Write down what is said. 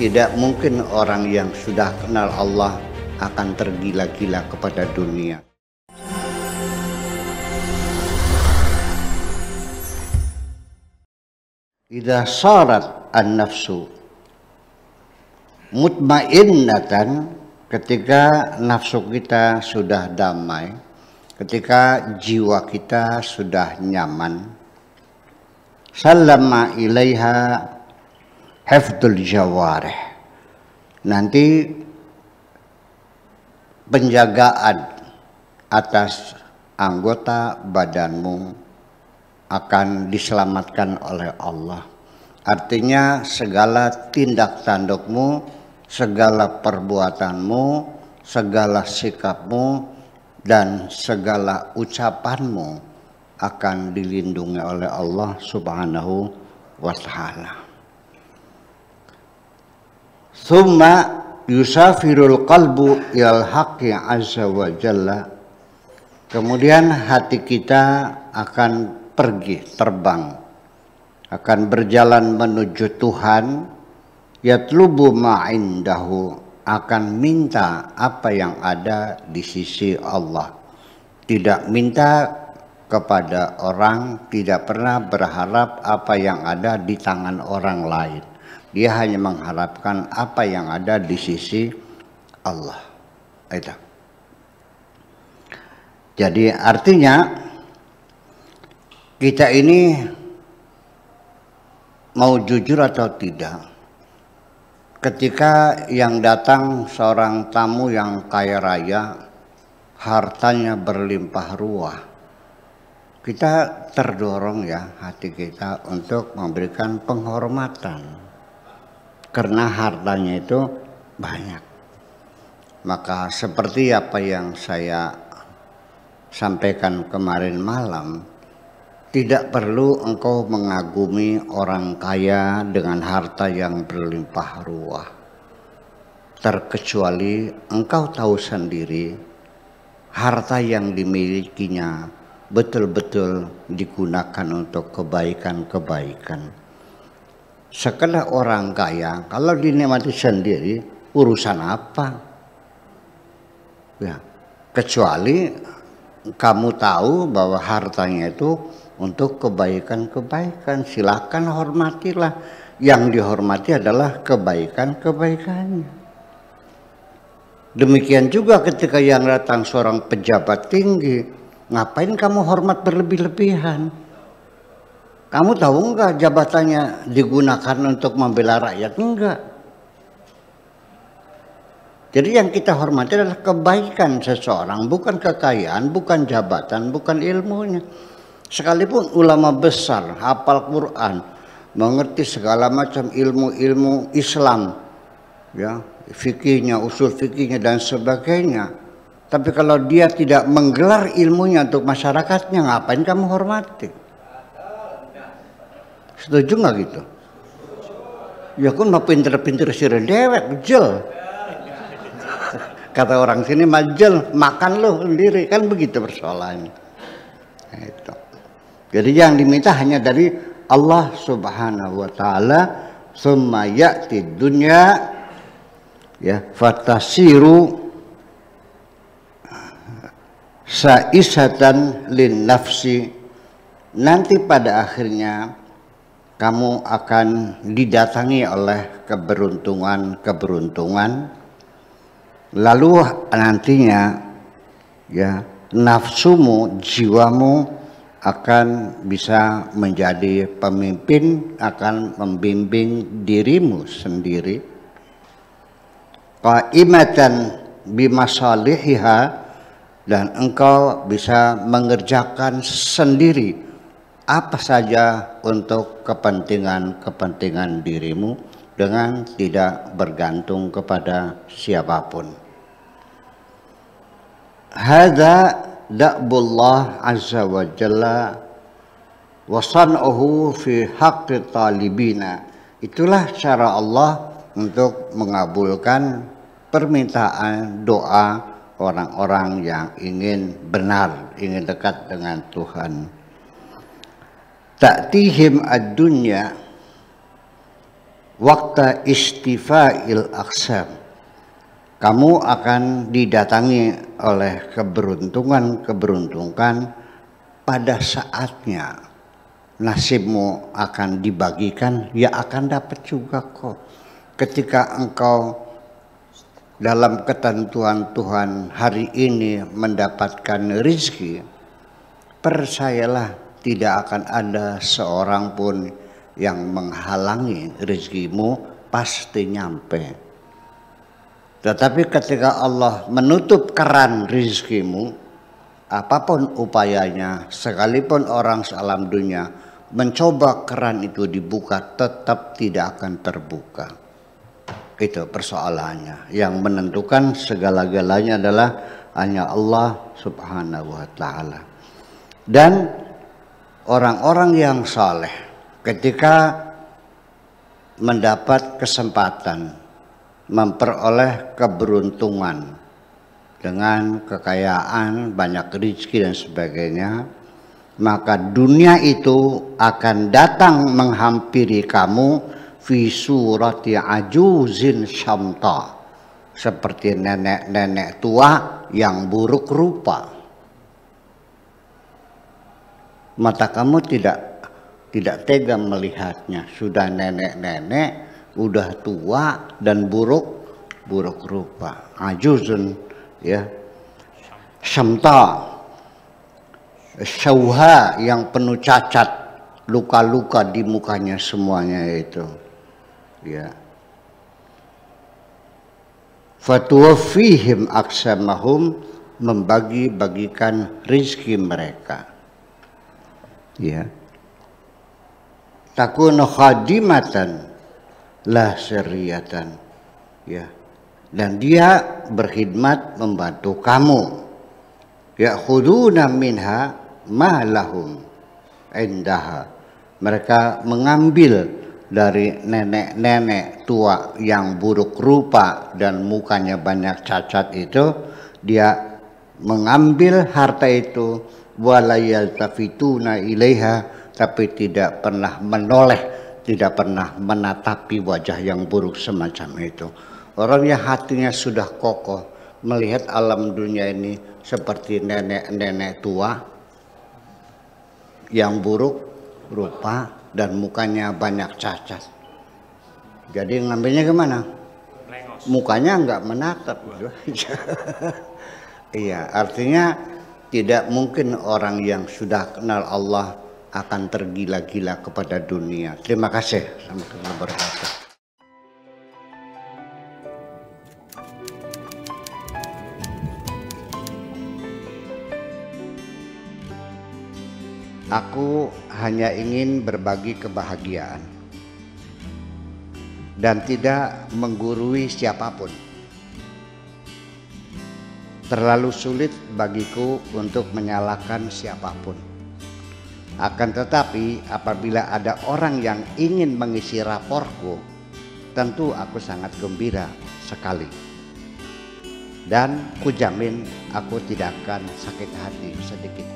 Tidak mungkin orang yang sudah kenal Allah akan tergila-gila kepada dunia. Idza sarat an-nafsu mutmainnatan, ketika nafsu kita sudah damai, ketika jiwa kita sudah nyaman, sallama ilaiha hifdzul jawarih, nanti penjagaan atas anggota badanmu akan diselamatkan oleh Allah. Artinya segala tindak tandukmu, segala perbuatanmu, segala sikapmu, dan segala ucapanmu akan dilindungi oleh Allah Subhanahu wa ta'ala. Tsumma yusafirul qalbu ilal haqqi azza wa jalla. Kemudian hati kita akan pergi, terbang, akan berjalan menuju Tuhan. Yatlubu ma'indahu, akan minta apa yang ada di sisi Allah. Tidak minta kepada orang, tidak pernah berharap apa yang ada di tangan orang lain. Dia hanya mengharapkan apa yang ada di sisi Allah. Itu. Jadi artinya kita ini mau jujur atau tidak, ketika yang datang seorang tamu yang kaya raya, hartanya berlimpah ruah, kita terdorong ya hati kita untuk memberikan penghormatan. Karena hartanya itu banyak. Maka seperti apa yang saya sampaikan kemarin malam, tidak perlu engkau mengagumi orang kaya dengan harta yang berlimpah ruah. Terkecuali engkau tahu sendiri harta yang dimilikinya betul-betul digunakan untuk kebaikan-kebaikan. Sekedar orang kaya, kalau dinikmati sendiri, urusan apa? Ya, kecuali kamu tahu bahwa hartanya itu untuk kebaikan-kebaikan, silakan hormatilah. Yang dihormati adalah kebaikan-kebaikannya. Demikian juga ketika yang datang seorang pejabat tinggi, ngapain kamu hormat berlebih-lebihan? Kamu tahu enggak jabatannya digunakan untuk membela rakyat? Enggak. Jadi yang kita hormati adalah kebaikan seseorang, bukan kekayaan, bukan jabatan, bukan ilmunya. Sekalipun ulama besar, hafal Quran, mengerti segala macam ilmu-ilmu Islam, ya, fikihnya, usul fikihnya dan sebagainya. Tapi kalau dia tidak menggelar ilmunya untuk masyarakatnya, ngapain kamu hormati? Setuju nggak gitu? Ya kan mau pinter-pinter sirah dewek, jel. Kata orang sini majel, makan lo sendiri, kan begitu persoalannya. Itu. Jadi yang diminta hanya dari Allah Subhanahu wa taala, tsumma ya'ti dunya ya fatasiru sa'isatan lin nafsi. Nanti pada akhirnya kamu akan didatangi oleh keberuntungan-keberuntungan. Lalu nantinya ya nafsumu, jiwamu akan bisa menjadi pemimpin, akan membimbing dirimu sendiri. Qa'imatan bimasalihiha, dan engkau bisa mengerjakan sendiri apa saja untuk kepentingan-kepentingan dirimu dengan tidak bergantung kepada siapapun. Hadza da'bullah azza wa jalla wa san'uhu fi haqqi talibina. Itulah cara Allah untuk mengabulkan permintaan doa orang-orang yang ingin benar, ingin dekat dengan Tuhan. Ta'tihim ad-dunya waqta istifa'il aqsam, kamu akan didatangi oleh keberuntungan pada saatnya nasibmu akan dibagikan, ya akan dapat juga kok. Ketika engkau dalam ketentuan Tuhan hari ini mendapatkan rezeki, percayalah tidak akan ada seorang pun yang menghalangi rezekimu, pasti nyampe. Tetapi ketika Allah menutup keran rezekimu, apapun upayanya, sekalipun orang sealam dunia mencoba keran itu dibuka, tetap tidak akan terbuka. Itu persoalannya. Yang menentukan segala-galanya adalah hanya Allah Subhanahu wa ta'ala. Dan orang-orang yang saleh ketika mendapat kesempatan memperoleh keberuntungan dengan kekayaan, banyak rezeki dan sebagainya, maka dunia itu akan datang menghampiri kamu fi surati ajuzin syamta, seperti nenek-nenek tua yang buruk rupa. Mata kamu tidak tega melihatnya, sudah nenek-nenek, udah tua dan buruk rupa. Ajuzun, ya, syamta, syauha, yang penuh cacat, luka-luka di mukanya semuanya itu, ya. Fatuwaffihim aqsamahum, membagi-bagikan rizki mereka, ya. Takunu khadimatan la syariyatan, ya. Dan dia berkhidmat membantu kamu. Ya'khuduna minha ma lahum indaha, mereka mengambil dari nenek-nenek tua yang buruk rupa dan mukanya banyak cacat itu, dia mengambil harta itu, wala yaltafituna ilaiha, tapi tidak pernah menoleh, tidak pernah menatapi wajah yang buruk semacam itu. Orang yang hatinya sudah kokoh melihat alam dunia ini seperti nenek-nenek tua yang buruk rupa dan mukanya banyak cacat. Jadi ngambilnya kemana? Mukanya enggak menatap. Iya, artinya tidak mungkin orang yang sudah kenal Allah akan tergila-gila kepada dunia. Terima kasih. Assalamualaikum warahmatullahi wabarakatuh. Aku hanya ingin berbagi kebahagiaan dan tidak menggurui siapapun. Terlalu sulit bagiku untuk menyalahkan siapapun. Akan tetapi apabila ada orang yang ingin mengisi raporku, tentu aku sangat gembira sekali. Dan kujamin aku tidak akan sakit hati sedikit.